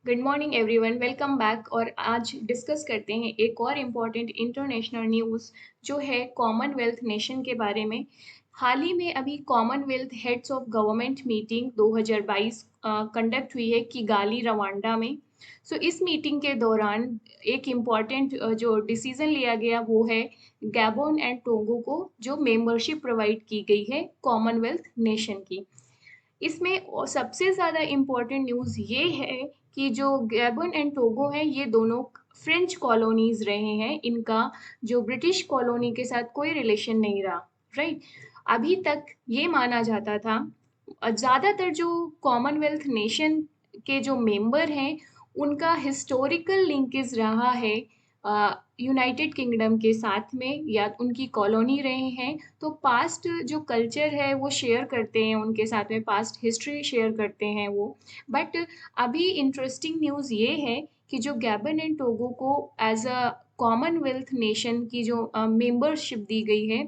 Good morning everyone, welcome back. और आज discuss करते हैं एक और इम्पॉर्टेंट इंटरनेशनल न्यूज़ जो है कॉमनवेल्थ नेशन के बारे में। हाल ही में अभी Commonwealth heads of government meeting 2022 conduct हुई है किगाली रवांडा में। इस मीटिंग के दौरान एक इम्पॉर्टेंट जो डिसीजन लिया गया वो है गैबोन एंड टोगो को जो मेंबरशिप प्रोवाइड की गई है कॉमनवेल्थ नेशन की। इसमें सबसे ज़्यादा इम्पोर्टेंट न्यूज़ ये है कि जो गैबन एंड टोगो हैं ये दोनों फ्रेंच कॉलोनीज रहे हैं। इनका जो ब्रिटिश कॉलोनी के साथ कोई रिलेशन नहीं रहा। राइट। अभी तक ये माना जाता था, ज़्यादातर जो कॉमनवेल्थ नेशन के जो मेंबर हैं उनका हिस्टोरिकल लिंकेज रहा है यूनाइटेड किंगडम के साथ में या उनकी कॉलोनी रहे हैं। तो पास्ट जो कल्चर है वो शेयर करते हैं उनके साथ में, पास्ट हिस्ट्री शेयर करते हैं वो। बट अभी इंटरेस्टिंग न्यूज़ ये है कि जो गैबन एंड टोगो को एज अ कॉमनवेल्थ नेशन की जो मेंबरशिप दी गई है,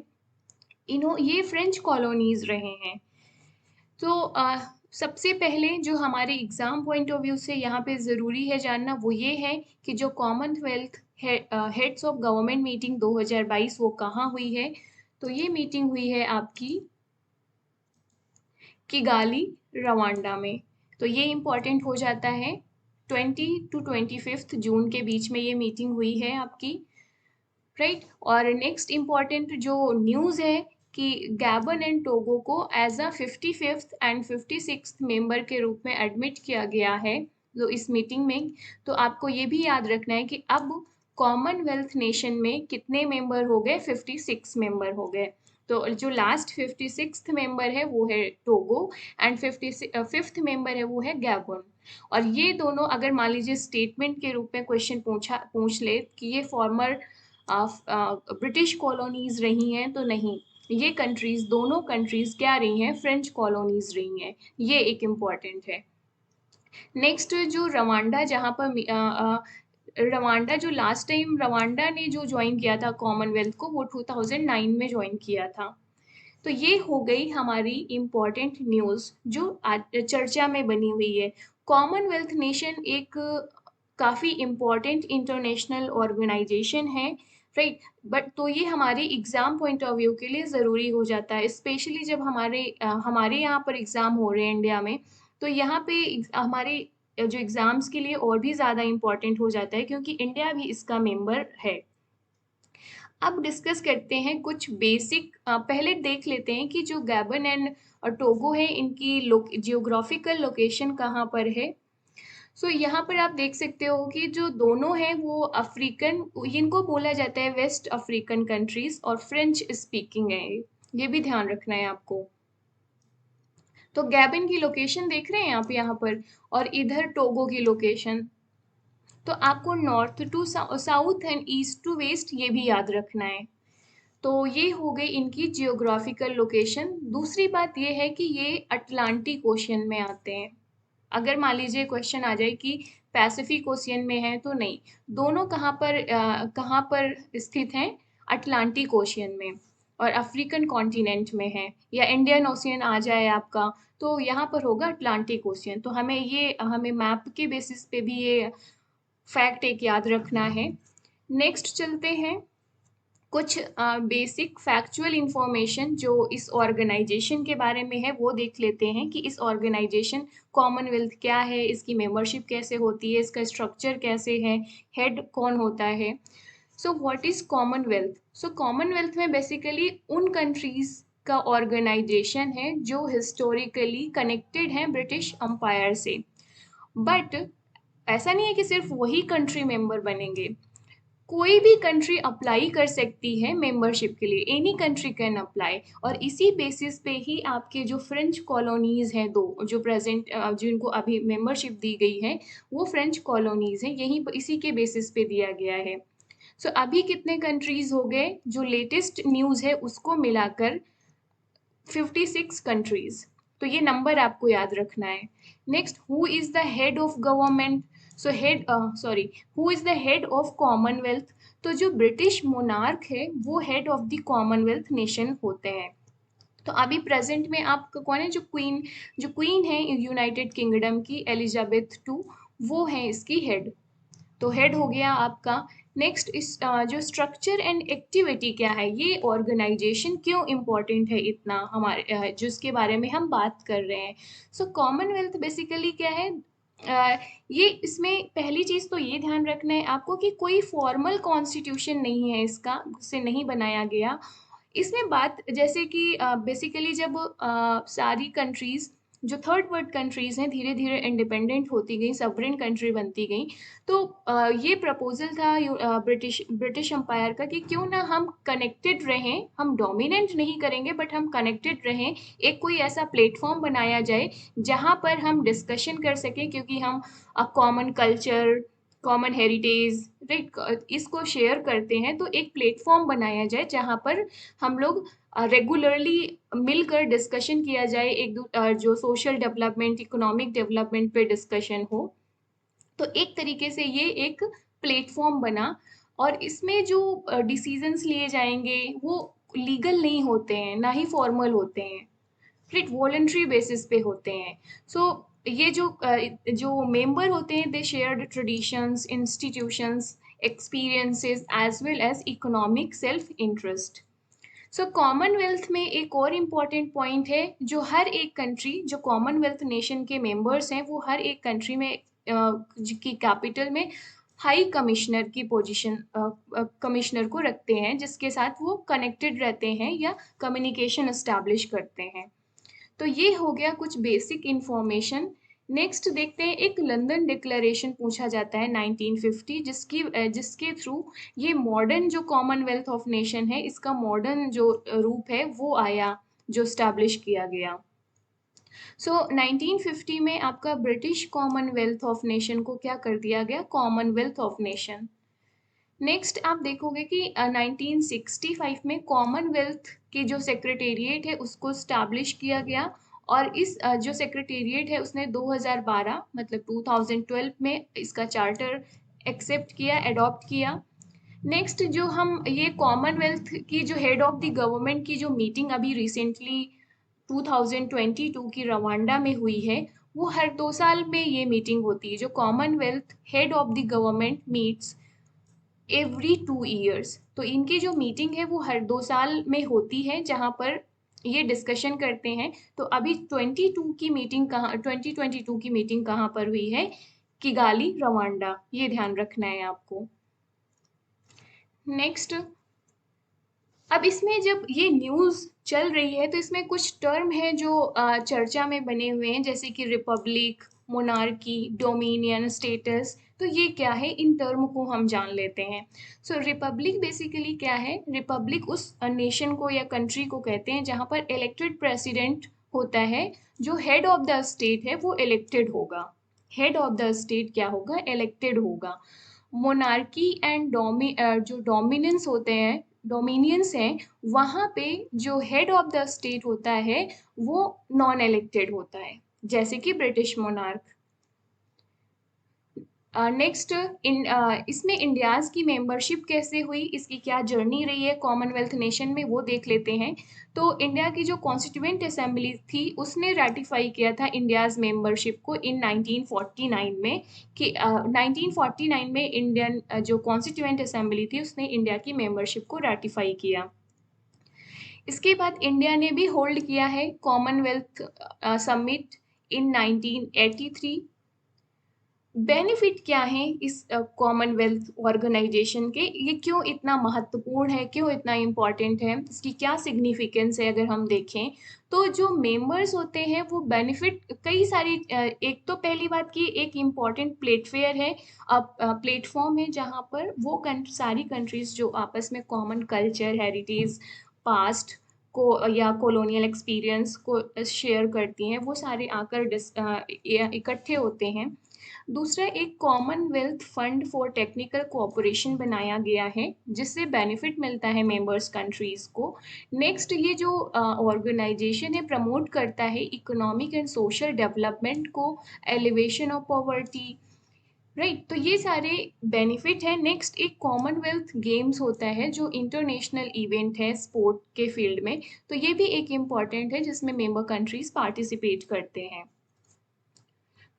ये फ्रेंच कॉलोनीज रहे हैं। तो सबसे पहले जो हमारे एग्ज़ाम पॉइंट ऑफ व्यू से यहाँ पे ज़रूरी है जानना वो ये है कि जो Commonwealth heads of government meeting 2022 वो कहाँ हुई है। तो ये मीटिंग हुई है आपकी किगाली रवांडा में। तो ये इम्पॉर्टेंट हो जाता है। 20 to 25 जून के बीच में ये मीटिंग हुई है आपकी। राइट। और नेक्स्ट इम्पॉर्टेंट जो न्यूज़ है कि गैबन एंड टोगो को as a 55th and 56th member के रूप में एडमिट किया गया है तो इस मीटिंग में। तो आपको ये भी याद रखना है कि अब कॉमनवेल्थ नेशन में कितने मेंबर हो गए, 56 मेंबर हो गए। तो जो लास्ट 56th मेंबर है वो है टोगो एंड 55th मेंबर है वो है गैबन। और ये दोनों अगर मान लीजिए स्टेटमेंट के रूप में क्वेश्चन पूछ ले कि ये फॉर्मर ब्रिटिश कॉलोनीज रही हैं, तो नहीं, ये कंट्रीज, दोनों कंट्रीज क्या रही हैं, फ्रेंच कॉलोनीज रही हैं। ये एक इम्पॉर्टेंट है। नेक्स्ट जो रवांडा, जहाँ पर रवांडा जो लास्ट टाइम रवांडा ने जो ज्वाइन किया था कॉमनवेल्थ को वो 2009 में ज्वाइन किया था। तो ये हो गई हमारी इम्पॉर्टेंट न्यूज़ जो आज चर्चा में बनी हुई है। कॉमनवेल्थ नेशन एक काफ़ी इम्पॉर्टेंट इंटरनेशनल ऑर्गेनाइजेशन है। राइट। बट तो ये हमारे एग्ज़ाम पॉइंट ऑफ व्यू के लिए ज़रूरी हो जाता है, स्पेशली जब हमारे यहाँ पर एग्ज़ाम हो रहे हैं इंडिया में। तो यहाँ पे हमारे जो एग्ज़ाम्स के लिए और भी ज़्यादा इम्पॉर्टेंट हो जाता है क्योंकि इंडिया भी इसका मेंबर है। अब डिस्कस करते हैं कुछ बेसिक, पहले देख लेते हैं कि जो गैबन एंड टोगो है इनकी जियोग्राफिकल लोकेशन कहाँ पर है। यहाँ पर आप देख सकते हो कि जो दोनों हैं वो अफ्रीकन, इनको बोला जाता है वेस्ट अफ्रीकन कंट्रीज और फ्रेंच स्पीकिंग है ये भी ध्यान रखना है आपको। तो गैबन की लोकेशन देख रहे हैं आप यहाँ पर, और इधर टोगो की लोकेशन। तो आपको north to south and east to west ये भी याद रखना है। तो ये हो गई इनकी जियोग्राफिकल लोकेशन। दूसरी बात ये है कि ये अटलांटिक ओशियन में आते हैं। अगर मान लीजिए क्वेश्चन आ जाए कि पैसिफिक ओशियन में है, तो नहीं, दोनों कहाँ पर स्थित हैं, अटलांटिक ओशियन में और अफ्रीकन कॉन्टिनेंट में है। या इंडियन ओशियन आ जाए आपका तो यहाँ पर होगा अटलांटिक ओशियन। तो हमें मैप के बेसिस पे भी ये फैक्ट एक याद रखना है। नेक्स्ट चलते हैं, कुछ बेसिक फैक्चुअल इंफॉर्मेशन जो इस ऑर्गेनाइजेशन के बारे में है वो देख लेते हैं कि इस ऑर्गेनाइजेशन कॉमनवेल्थ क्या है, इसकी मेंबरशिप कैसे होती है, इसका स्ट्रक्चर कैसे है, हेड कौन होता है। What is Commonwealth? कॉमनवेल्थ में बेसिकली उन कंट्रीज का ऑर्गेनाइजेशन है जो हिस्टोरिकली कनेक्टेड हैं ब्रिटिश अम्पायर से। बट ऐसा नहीं है कि सिर्फ वही कंट्री मेंबर बनेंगे, कोई भी कंट्री अप्लाई कर सकती है मेंबरशिप के लिए, एनी कंट्री कैन अप्लाई। और इसी बेसिस पे ही आपके जो फ्रेंच कॉलोनीज हैं दो जो प्रेजेंट जिनको अभी मेंबरशिप दी गई है वो फ्रेंच कॉलोनीज हैं, यही इसी के बेसिस पे दिया गया है। अभी कितने कंट्रीज हो गए, जो लेटेस्ट न्यूज़ है उसको मिलाकर 56 कंट्रीज। तो ये नंबर आपको याद रखना है। Next, who is the head of government? Who is the head of Commonwealth? तो जो ब्रिटिश मोनार्क है वो head of the Commonwealth nation होते हैं। तो अभी प्रेजेंट में आपका कौन है, जो क्वीन है यूनाइटेड किंगडम की, एलिजाबेथ टू, वो हैं इसकी हेड। तो हेड हो गया आपका। नेक्स्ट इस जो स्ट्रक्चर एंड एक्टिविटी क्या है, ये ऑर्गेनाइजेशन क्यों इम्पोर्टेंट है इतना हमारे जिसके बारे में हम बात कर रहे हैं। सो कॉमनवेल्थ बेसिकली क्या है, ये इसमें पहली चीज़ तो ये ध्यान रखना है आपको कि कोई फॉर्मल कॉन्स्टिट्यूशन नहीं है इसका, से नहीं बनाया गया। इसमें बात जैसे कि बेसिकली जब सारी कंट्रीज जो थर्ड वर्ल्ड कंट्रीज हैं धीरे धीरे इंडिपेंडेंट होती गई, सवरेन कंट्री बनती गई, तो ये प्रपोजल था ब्रिटिश ब्रिटिश एम्पायर का कि क्यों ना हम कनेक्टेड रहें, हम डोमिनेट नहीं करेंगे बट हम कनेक्टेड रहें। एक कोई ऐसा प्लेटफॉर्म बनाया जाए जहाँ पर हम डिस्कशन कर सकें, क्योंकि हम common culture, common heritage, right, इसको शेयर करते हैं। तो एक प्लेटफॉर्म बनाया जाए जहाँ पर हम लोग रेगुलरली मिलकर डिस्कशन किया जाए, जो सोशल डेवलपमेंट, इकोनॉमिक डेवलपमेंट पे डिस्कशन हो। तो एक तरीके से ये एक प्लेटफॉर्म बना, और इसमें जो डिसीजंस लिए जाएंगे वो लीगल नहीं होते हैं, ना ही फॉर्मल होते हैं, फिर वॉलंटरी बेसिस पे होते हैं। सो ये जो मेंबर होते हैं, they shared traditions, institutions, experiences as well as economic self interest. So Commonwealth में एक और इम्पॉर्टेंट पॉइंट है, जो हर एक कंट्री, जो कॉमनवेल्थ नेशन के मेंबर्स हैं, वो हर एक कंट्री में की कैपिटल में हाई कमिश्नर की पोजीशन, कमिश्नर को रखते हैं, जिसके साथ वो कनेक्टेड रहते हैं या कम्युनिकेशन एस्टैब्लिश करते हैं। तो ये हो गया कुछ बेसिक इंफॉर्मेशन। नेक्स्ट देखते हैं, एक लंदन डिक्लेरेशन पूछा जाता है 1950, जिसके थ्रू ये मॉडर्न जो कॉमनवेल्थ ऑफ नेशन है, इसका मॉडर्न जो रूप है वो आया, जो स्टैब्लिश किया गया। सो 1950 में आपका ब्रिटिश कॉमनवेल्थ ऑफ नेशन को क्या कर दिया गया, कॉमनवेल्थ ऑफ नेशन। नेक्स्ट आप देखोगे कि 1965 में कॉमनवेल्थ की जो सेक्रेटेरिएट है उसको स्टैब्लिश किया गया, और इस जो सेक्रेटेरिएट है उसने 2012 मतलब 2012 में इसका चार्टर एक्सेप्ट किया, अडॉप्ट किया। नेक्स्ट जो हम ये कॉमनवेल्थ की जो हेड ऑफ द गवर्नमेंट की जो मीटिंग अभी रिसेंटली 2022 की रवांडा में हुई है, वो हर 2 साल में ये मीटिंग होती है, जो Commonwealth head of the government meets every 2 years. तो इनकी जो मीटिंग है वो हर 2 साल में होती है, जहाँ पर ये डिस्कशन करते हैं। तो अभी 2022 की मीटिंग कहाँ पर हुई है, किगाली, रवांडा, ये ध्यान रखना है आपको। नेक्स्ट, अब इसमें जब ये न्यूज़ चल रही है तो इसमें कुछ टर्म है जो चर्चा में बने हुए हैं, जैसे कि रिपब्लिक, मोनार्की, डोमिनियन, स्टेटस। तो ये क्या है, इन टर्म को हम जान लेते हैं। सो रिपब्लिक बेसिकली क्या है, रिपब्लिक उस नेशन को या कंट्री को कहते हैं जहाँ पर इलेक्टेड प्रेसिडेंट होता है, जो हेड ऑफ द स्टेट है वो इलेक्टेड होगा। हेड ऑफ द स्टेट क्या होगा, इलेक्टेड होगा। मोनार्की एंड जो डोमिनेंस होते हैं, डोमिनियंस हैं, वहाँ पे जो हेड ऑफ द स्टेट होता है वो नॉन इलेक्टेड होता है, जैसे कि ब्रिटिश मोनार्क। नेक्स्ट, इसमें इंडियाज़ की मेंबरशिप कैसे हुई, इसकी क्या जर्नी रही है कॉमनवेल्थ नेशन में, वो देख लेते हैं। तो इंडिया की जो कॉन्स्टिट्यूएंट असेंबली थी उसने रेटिफाई किया था इंडियाज़ मेंबरशिप को इन 1949 में, कि 1949 में इंडियन जो कॉन्स्टिट्यूएंट असेंबली थी उसने इंडिया की मेंबरशिप को रेटिफाई किया। इसके बाद इंडिया ने भी होल्ड किया है कॉमनवेल्थ समिट इन 1983। बेनिफिट क्या हैं इस कॉमनवेल्थ ऑर्गेनाइजेशन के, ये क्यों इतना महत्वपूर्ण है, क्यों इतना इम्पॉर्टेंट है, इसकी क्या सिग्निफिकेंस है, अगर हम देखें तो जो मेंबर्स होते हैं वो बेनिफिट कई सारी, एक तो पहली बात की एक इम्पॉर्टेंट प्लेटफेयर है, प्लेटफॉर्म है जहाँ पर वो सारी कंट्रीज जो आपस में कॉमन कल्चर, हेरिटेज, पास्ट को या कॉलोनियल एक्सपीरियंस को शेयर करती हैं, वो सारे आकर इकट्ठे होते हैं। दूसरा, एक Commonwealth fund for technical cooperation बनाया गया है, जिससे बेनिफिट मिलता है मेंबर्स कंट्रीज को। नेक्स्ट, ये जो ऑर्गेनाइजेशन है प्रमोट करता है इकोनॉमिक एंड सोशल डेवलपमेंट को, एलिवेशन ऑफ पॉवर्टी, राइट। तो ये सारे बेनिफिट है। नेक्स्ट, एक कॉमनवेल्थ गेम्स होता है जो इंटरनेशनल इवेंट है स्पोर्ट के फील्ड में, तो ये भी एक इम्पॉर्टेंट है जिसमें मेंबर कंट्रीज पार्टिसिपेट करते हैं।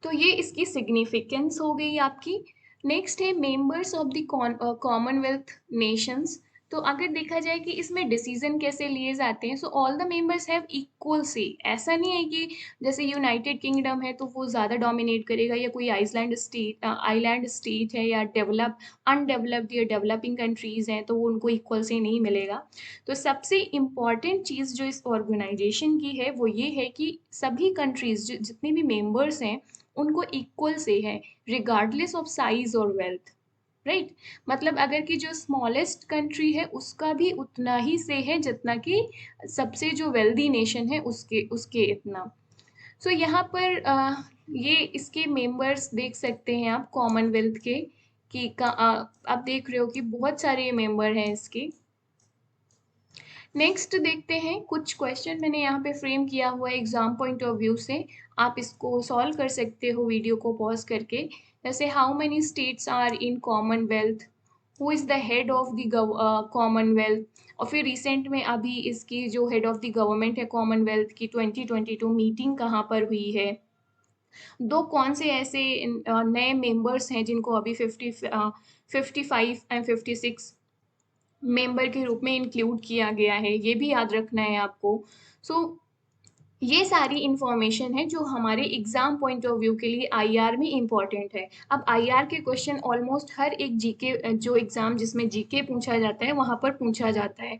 तो ये इसकी सिग्निफिकेंस हो गई आपकी। नेक्स्ट है members of the Commonwealth Nations. तो अगर देखा जाए कि इसमें डिसीजन कैसे लिए जाते हैं, so all the members have equal से। ऐसा नहीं है कि जैसे यूनाइटेड किंगडम है तो वो ज़्यादा डोमिनेट करेगा, या कोई आइलैंड स्टेट है, या अनडेवलप्ड या डेवलपिंग कंट्रीज हैं तो वो उनको इक्वल से नहीं मिलेगा। तो सबसे इम्पॉर्टेंट चीज़ जो इस ऑर्गेनाइजेशन की है वो ये है कि सभी कंट्रीज जितने भी मेंबर्स हैं उनको इक्वल से है, रिगार्डलेस ऑफ साइज और वेल्थ। राइट, मतलब अगर कि जो स्मॉलेस्ट कंट्री है उसका भी उतना ही से है जितना कि सबसे जो वेल्दी नेशन है उसके उसके इतना। सो यहाँ पर ये इसके मेंबर्स देख सकते हैं आप कॉमनवेल्थ के, कि आप देख रहे हो कि बहुत सारे मेंबर हैं इसके। नेक्स्ट देखते हैं, कुछ क्वेश्चन मैंने यहाँ पे फ्रेम किया हुआ है एग्जाम पॉइंट ऑफ व्यू से, आप इसको सॉल्व कर सकते हो वीडियो को पॉज करके। जैसे how many states are in Commonwealth, who is the head of the Commonwealth, और फिर रिसेंट में अभी इसकी जो हेड ऑफ द गवर्नमेंट है कॉमनवेल्थ की 2022 मीटिंग कहाँ पर हुई है, दो कौन से ऐसे नए मेंबर्स हैं जिनको अभी 55 एंड 56 मेंबर के रूप में इंक्लूड किया गया है, ये भी याद रखना है आपको। सो ये सारी इंफॉर्मेशन है जो हमारे एग्जाम पॉइंट ऑफ व्यू के लिए आईआर में इंपॉर्टेंट है। अब आईआर के क्वेश्चन ऑलमोस्ट हर एक जीके, जो एग्जाम जिसमें जीके पूछा जाता है वहां पर पूछा जाता है।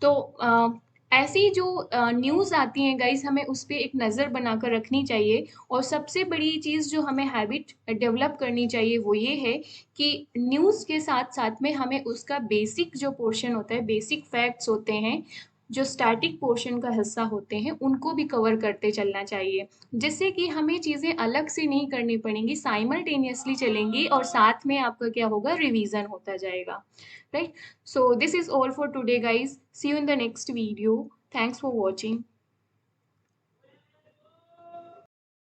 तो ऐसी जो न्यूज़ आती हैं गाइस, हमें उस पर एक नज़र बनाकर रखनी चाहिए। और सबसे बड़ी चीज़ जो हमें हैबिट डेवलप करनी चाहिए वो ये है कि न्यूज़ के साथ साथ में हमें उसका बेसिक जो पोर्शन होता है, बेसिक फैक्ट्स होते हैं, जो स्टैटिक पोर्शन का हिस्सा होते हैं, उनको भी कवर करते चलना चाहिए, जिससे कि हमें चीज़ें अलग से नहीं करनी पड़ेंगी, साइमल्टेनियसली चलेंगी और साथ में आपका क्या होगा, रिवीजन होता जाएगा। Right, so this is all for today guys, see you in the next video, thanks for watching।